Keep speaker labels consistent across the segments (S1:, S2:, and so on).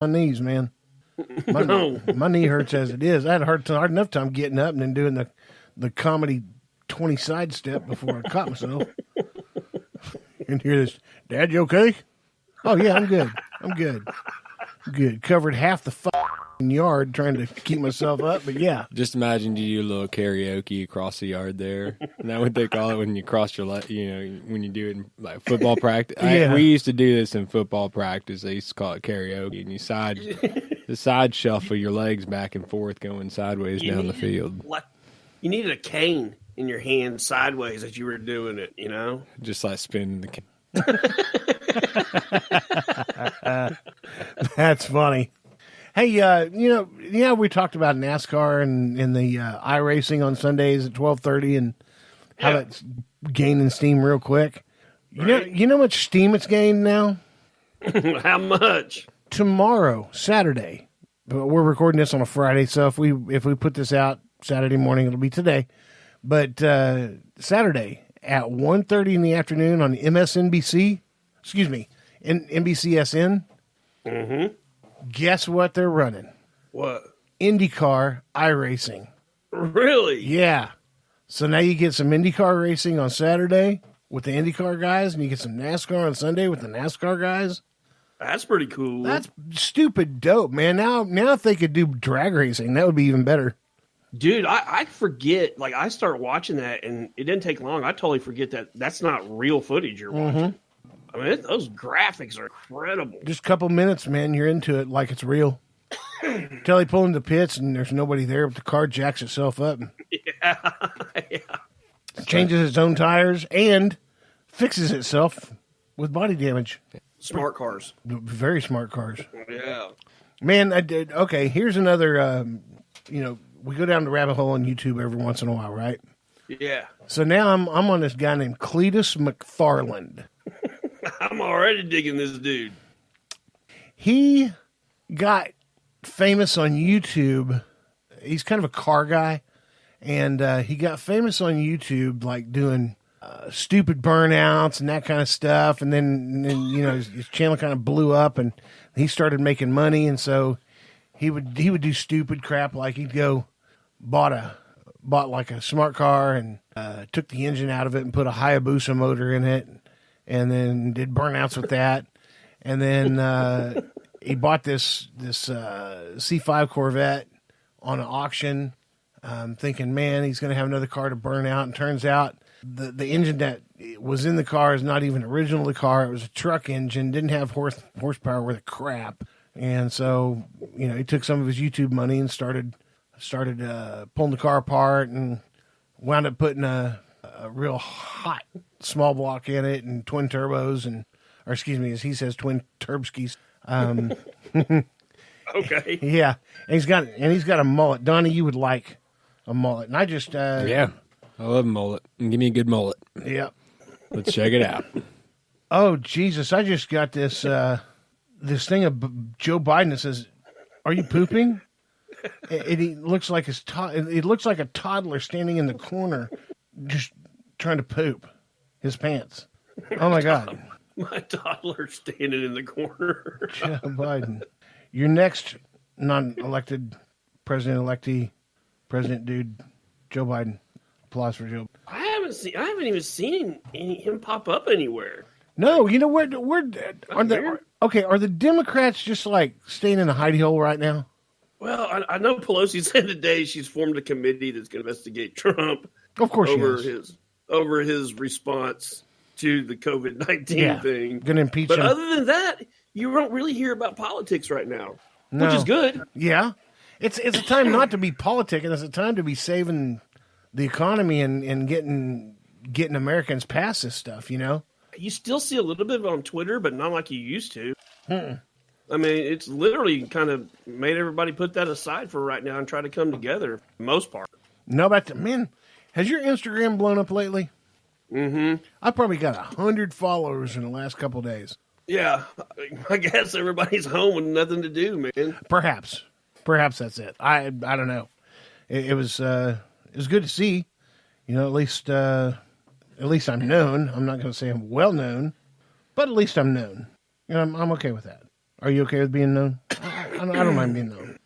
S1: my knees, man. My,
S2: No.
S1: my knee hurts as it is. I had a hard enough time getting up and then doing the comedy 20 sidestep before I caught myself. And hear this, Dad, you okay? Oh, yeah, I'm good. I'm good. Good. Covered half the fucking yard trying to keep myself up, but yeah.
S3: Just imagine you do a little karaoke across the yard there. Isn't that what they call it when you cross your leg? You know, when you do it in like football practice.
S1: Yeah.
S3: We used to do this in football practice. They used to call it karaoke, and the side shuffle your legs back and forth, going sideways down the field,
S2: Like, you needed a cane in your hand sideways as you were doing it.
S3: just like spinning the.
S1: That's funny. Hey, we talked about NASCAR and the iRacing on Sundays at 12:30 and how that's gaining steam real quick.
S2: Right.
S1: You know how much steam it's gained now?
S2: How much?
S1: Tomorrow, Saturday. But we're recording this on a Friday, so if we put this out Saturday morning, it'll be today. But Saturday at 1:30 in the afternoon on MSNBC, NBCSN.
S2: Mm-hmm.
S1: Guess what they're running?
S2: What?
S1: IndyCar iRacing.
S2: Really?
S1: Yeah. So now you get some IndyCar racing on Saturday with the IndyCar guys, and you get some NASCAR on Sunday with the NASCAR guys.
S2: That's pretty cool.
S1: That's stupid dope, man. Now if they could do drag racing, that would be even better.
S2: Dude, I forget. Like, I start watching that, and it didn't take long. I totally forget that that's not real footage you're watching. I mean, those graphics are incredible.
S1: Just a couple minutes, man, you're into it like it's real. Till they pull into the pits and there's nobody there, but the car jacks itself up and
S2: Yeah.
S1: changes its own tires and fixes itself with body damage.
S2: Smart cars.
S1: Very smart cars.
S2: Yeah.
S1: Man, I did. Okay, here's another, we go down the rabbit hole on YouTube every once in a while, right?
S2: Yeah.
S1: So now I'm on this guy named Cletus McFarland.
S2: I'm already digging this dude.
S1: He got famous on YouTube. He's kind of a car guy, and he got famous on YouTube like doing stupid burnouts and that kind of stuff. And then his channel kind of blew up, and he started making money. And so he would do stupid crap like he'd go bought like a smart car and took the engine out of it and put a Hayabusa motor in it, and then did burnouts with that. And then he bought this C5 Corvette on an auction, thinking, man, he's going to have another car to burn out. And turns out the engine that was in the car is not even original to the car. It was a truck engine, didn't have horsepower worth of crap. And so, he took some of his YouTube money and started pulling the car apart and wound up putting a real hot small block in it and twin turbos or excuse me, as he says, twin turbskis.
S2: Okay.
S1: Yeah, and he's got a mullet. Donnie, you would like a mullet, and I just
S3: Yeah, I love a mullet. Give me a good mullet.
S1: Yeah.
S3: Let's check it out.
S1: Oh Jesus! I just got this this thing of Joe Biden that says, "Are you pooping?" It looks like it looks like a toddler standing in the corner, just trying to poop his pants. Oh my God!
S2: My toddler standing in the corner.
S1: Joe Biden, your next non-elected president dude, Joe Biden. Applause for Joe.
S2: I haven't even seen him pop up anywhere.
S1: No, where are
S2: weird.
S1: are the Democrats just like staying in a hidey hole right now?
S2: Well, I know Pelosi said today she's formed a committee that's going to investigate Trump.
S1: Of course,
S2: over his response to the COVID-19 thing.
S1: Going to impeach
S2: but
S1: him.
S2: other than that, you don't really hear about politics right now,
S1: No.
S2: which is good.
S1: Yeah, it's a time not to be politicking. It's a time to be saving the economy and getting Americans past this stuff.
S2: You still see a little bit of it on Twitter, but not like you used to.
S1: Mm-mm.
S2: I mean, it's literally kind of made everybody put that aside for right now and try to come together for the most part.
S1: No, but man, has your Instagram blown up lately?
S2: Mm-hmm.
S1: I probably got 100 followers in the last couple of days.
S2: Yeah, I guess everybody's home with nothing to do, man.
S1: Perhaps that's it. I don't know. It was good to see. At least I'm known. I'm not going to say I'm well known, but at least I'm known. I'm okay with that. Are you okay with being known? I don't mind being known.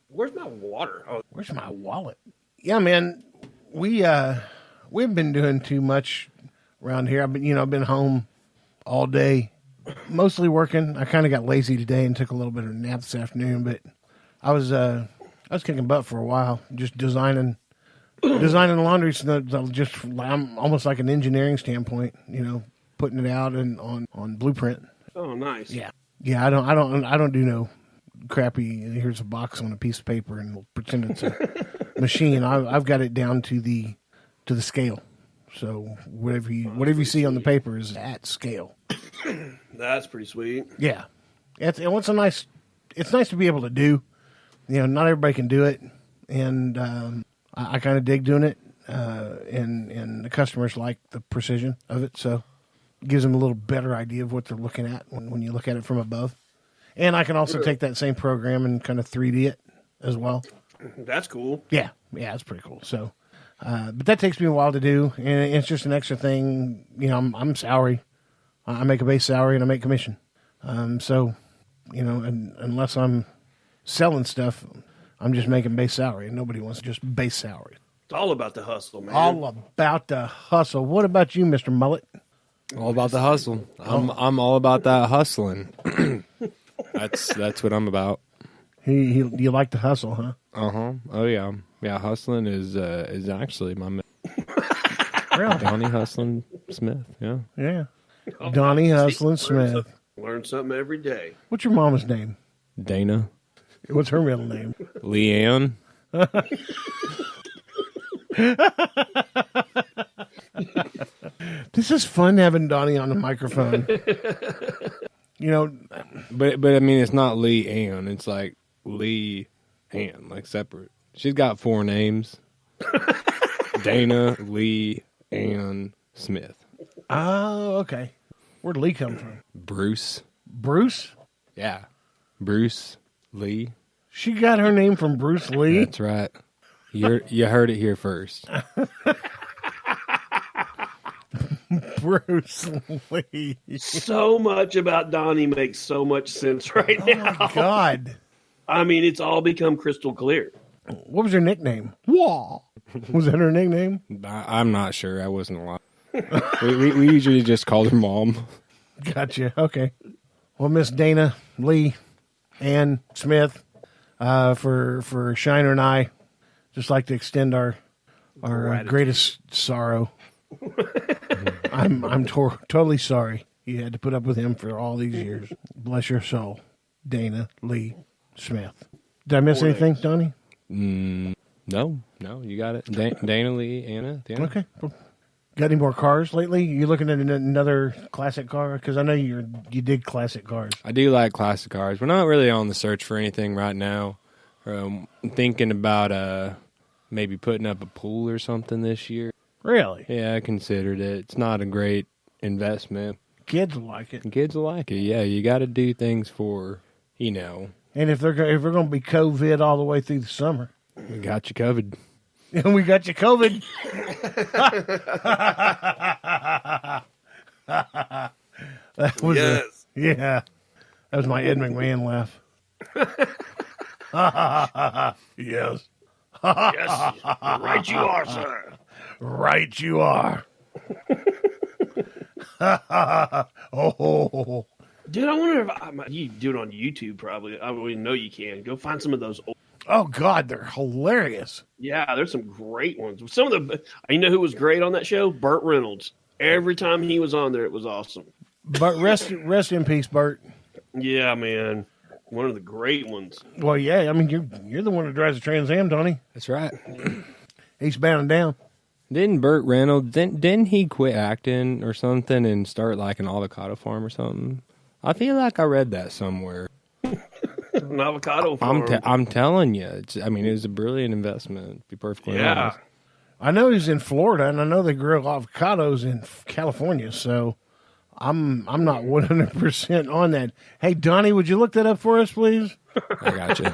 S2: Where's my water? Oh,
S1: Where's my wallet? Yeah, man, we haven't been doing too much around here. I've been home all day, mostly working. I kind of got lazy today and took a little bit of a nap this afternoon, but I was kicking butt for a while, just designing laundry. So that I'm almost like an engineering standpoint, putting it out and on Blueprint.
S2: oh, nice.
S1: Yeah. I don't do no crappy. Here's a box on a piece of paper and we'll pretend it's a machine. I've got it down to the scale. So whatever you see on the paper is at scale.
S2: That's pretty sweet.
S1: Yeah, it's nice to be able to do. Not everybody can do it, and I kind of dig doing it. And the customers like the precision of it, so it gives them a little better idea of what they're looking at when you look at it from above. And I can also take that same program and kind of 3D it as well.
S2: That's cool.
S1: Yeah, it's pretty cool. So, but that takes me a while to do, and it's just an extra thing. I'm salary. I make a base salary and I make commission. So, and unless I'm selling stuff, I'm just making base salary, and nobody wants just base salary.
S2: It's all about the hustle, man.
S1: All about the hustle. What about you, Mr. Mullet?
S3: All about the hustle. I'm all about that hustling. That's what I'm about.
S1: You like to hustle, huh?
S3: Oh yeah. Hustling is actually my
S1: Really?
S3: Donnie Hustling Smith. Yeah.
S1: Yeah. Donnie Hustling Smith.
S2: Learn something every day.
S1: What's your mama's name?
S3: Dana.
S1: What's her middle name?
S3: Leanne.
S1: This is fun having Donnie on the microphone.
S3: But I mean, it's not Lee Ann. It's like Lee Ann, like separate. She's got 4 names: Dana, Lee, Ann, Smith.
S1: Oh, okay. Where'd Lee come from?
S3: Bruce.
S1: Bruce?
S3: Yeah, Bruce Lee.
S1: She got her name from Bruce Lee?
S3: That's right. You heard it here first.
S1: Bruce Lee.
S2: So much about Donnie makes so much sense right now.
S1: Oh, my God.
S2: I mean, it's all become crystal clear.
S1: What was her nickname? Wah. Was that her nickname?
S3: I'm not sure. I wasn't alive. we usually just called her Mom.
S1: Gotcha. Okay. Well, Miss Dana Lee Ann Smith, for Shiner and I, just like to extend our greatest sorrow. I'm totally sorry you had to put up with him for all these years. Bless your soul, Dana Lee Smith. Did I miss anything, Donnie?
S3: No, you got it. Dana Lee, Anna. Yeah.
S1: Okay. Got any more cars lately? You looking at another classic car? Because I know you dig classic cars.
S3: I do like classic cars. We're not really on the search for anything right now. I'm thinking about maybe putting up a pool or something this year.
S1: Really?
S3: Yeah, I considered it. It's not a great investment.
S1: Kids will like it.
S3: Kids will like it. Yeah, you got to do things for,
S1: And if we're going to be COVID all the way through the summer,
S3: we got you covered.
S1: And we got you COVID. That was yeah. That was my Ed McMahon laugh. Yes.
S2: Yes, right you are, sir.
S1: Right you are. Oh.
S2: Dude, I wonder if you do it on YouTube. Probably, I know you can. Go find some of those old.
S1: Oh God, they're hilarious.
S2: Yeah, there's some great ones. Some of you know who was great on that show? Burt Reynolds. Every time he was on there, it was awesome.
S1: But rest in peace, Burt.
S2: Yeah, man, one of the great ones.
S1: Well, yeah, I mean you're the one that drives the Trans Am, Tony.
S3: That's right.
S1: Eastbound and down.
S3: Didn't Burt Reynolds? Didn't he quit acting or something and start like an avocado farm or something? I feel like I read that somewhere.
S2: An avocado farm.
S3: I'm telling you, it was a brilliant investment. To be perfectly honest.
S1: I know he's in Florida, and I know they grow avocados in California. So I'm not 100% on that. Hey, Donnie, would you look that up for us, please?
S3: I got you.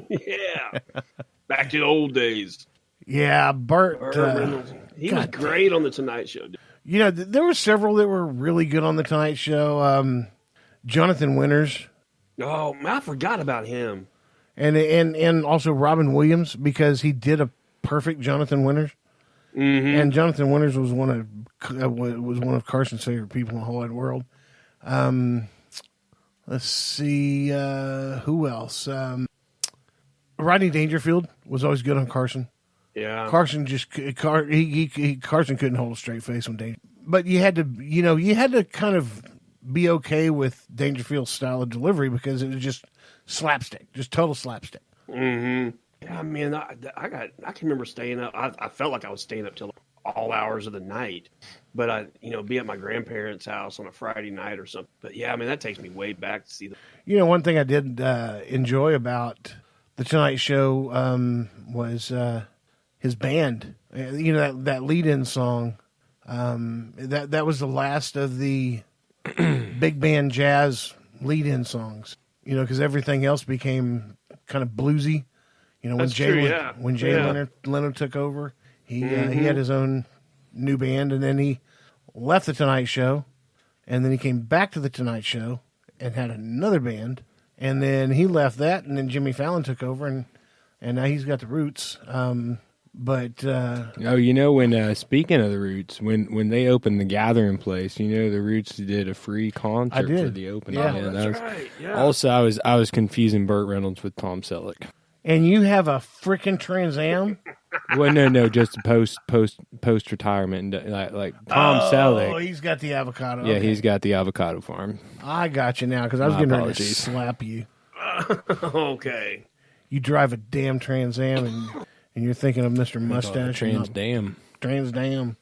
S2: Yeah, back to the old days.
S1: Yeah, Burt
S2: Reynolds. He was great on the Tonight Show. Dude.
S1: You know, there were several that were really good on the Tonight Show. Jonathan Winters.
S2: Oh, man, I forgot about him.
S1: And also Robin Williams, because he did a perfect Jonathan Winters.
S2: Mm-hmm.
S1: And Jonathan Winters was one of Carson's favorite people in the whole wide world. Let's see who else. Rodney Dangerfield was always good on Carson.
S2: Yeah.
S1: Carson Carson couldn't hold a straight face on Danger. But you had to kind of be okay with Dangerfield's style of delivery because it was just slapstick, just total slapstick.
S2: Mm-hmm. Yeah, man, I can remember staying up. I felt like I was staying up till all hours of the night, but be at my grandparents' house on a Friday night or something. But yeah, I mean, that takes me way back to see the.
S1: One thing I did enjoy about the Tonight Show was his band. That lead-in song. That was the last of the big band jazz lead-in songs. Because everything else became kind of bluesy. When Jay Leno took over, he had his own new band, and then he left the Tonight Show, and then he came back to the Tonight Show and had another band, and then he left that, and then Jimmy Fallon took over, and now he's got the Roots. When
S3: speaking of the Roots, when they opened the Gathering Place, the Roots did a free concert for the opening.
S1: Yeah,
S2: that's right. Yeah.
S3: Also, I was confusing Burt Reynolds with Tom Selleck.
S1: And you have a freaking Trans Am?
S3: Well, no, just post retirement, like Tom Selleck.
S1: Oh, he's got the avocado.
S3: Yeah,
S1: okay.
S3: He's got the avocado farm.
S1: I got you now because I was getting ready to slap you.
S2: Okay.
S1: You drive a damn Trans Am and you're thinking of Mr. Mustache.
S3: Trans Dam.
S1: Trans Dam.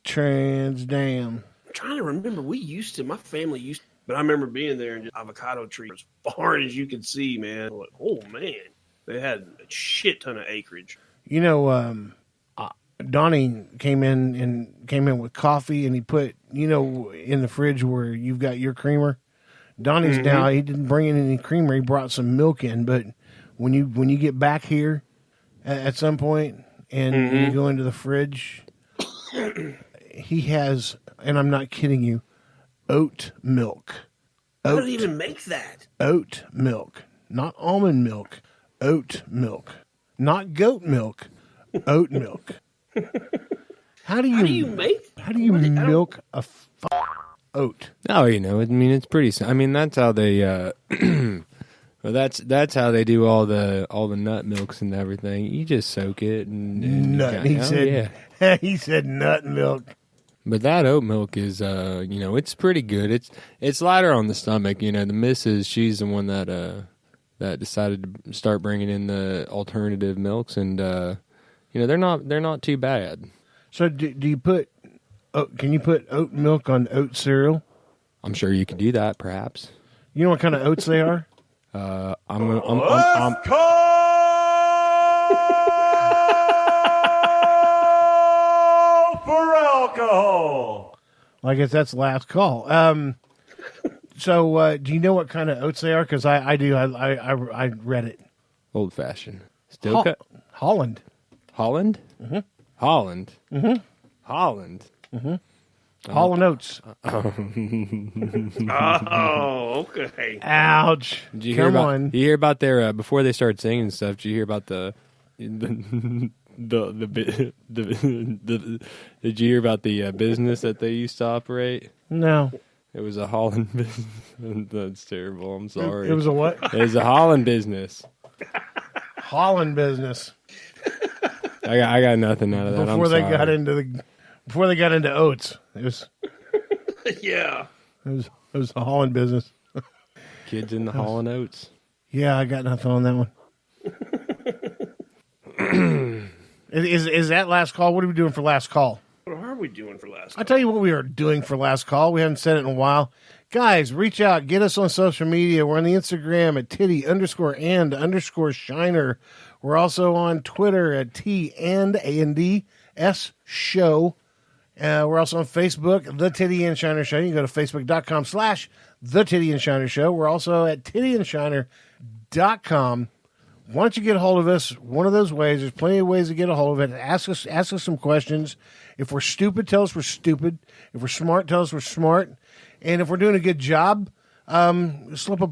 S2: I'm trying to remember. My family used to, but I remember being there and just avocado trees as far as you could see, man. Like, oh, man. They had a shit ton of acreage.
S1: Donnie came in with coffee, and he put, in the fridge where you've got your creamer. Donnie's now, he didn't bring in any creamer. He brought some milk in, but when you get back here at some point and you go into the fridge, he has, and I'm not kidding you, oat milk.
S2: How did he even make that?
S1: Oat milk, not almond milk. Oat milk, not goat milk, oat milk. How do you milk a oat?
S3: Oh, it's pretty. That's how they. Well, that's how they do all the nut milks and everything. You just soak it and
S1: nut. He said nut milk.
S3: But that oat milk is, it's pretty good. It's lighter on the stomach. The missus, she's the one that decided to start bringing in the alternative milks, and they're not too bad.
S1: So do you put? Can you put oat milk on oat cereal?
S3: I'm sure you could do that, perhaps.
S1: You know what kind of oats they are?
S4: Call for alcohol.
S1: I guess that's last call. So, do you know what kind of oats they are? Because I do. I read it.
S3: Old fashioned. Still cut.
S1: Holland.
S3: Holland? Mm-hmm. Holland. Mm-hmm. Holland.
S1: Mm-hmm. Holland Oats.
S2: Oh, okay.
S1: Ouch.
S3: Did you
S1: Come on.
S3: You hear about their before they started singing and stuff? Did you hear about the did you hear about the business that they used to operate?
S1: No.
S3: It was a Holland business. That's terrible. I'm sorry.
S1: It was a what?
S3: It was a Holland business.
S1: Holland business.
S3: I got nothing out of that.
S1: Before they got into oats, it was
S2: yeah.
S1: It was a Holland business.
S3: Kids in the Holland Oats.
S1: Yeah, I got nothing on that one. Is that last call? What are we doing for last call?
S2: What are we doing for last call?
S1: I'll tell you what we are doing for last call. We haven't said it in a while. Guys, reach out. Get us on social media. We're on the Instagram at titty_and_shiner. We're also on Twitter at T&ANDS show. We're also on Facebook, The Titty and Shiner Show. You can go to facebook.com/The Titty and Shiner Show. We're also at tittyandshiner.com. why don't you get a hold of us? One of those ways. There's plenty of ways to get a hold of it. Ask us some questions. If we're stupid, tell us we're stupid. If we're smart, tell us we're smart. And if we're doing a good job, slip a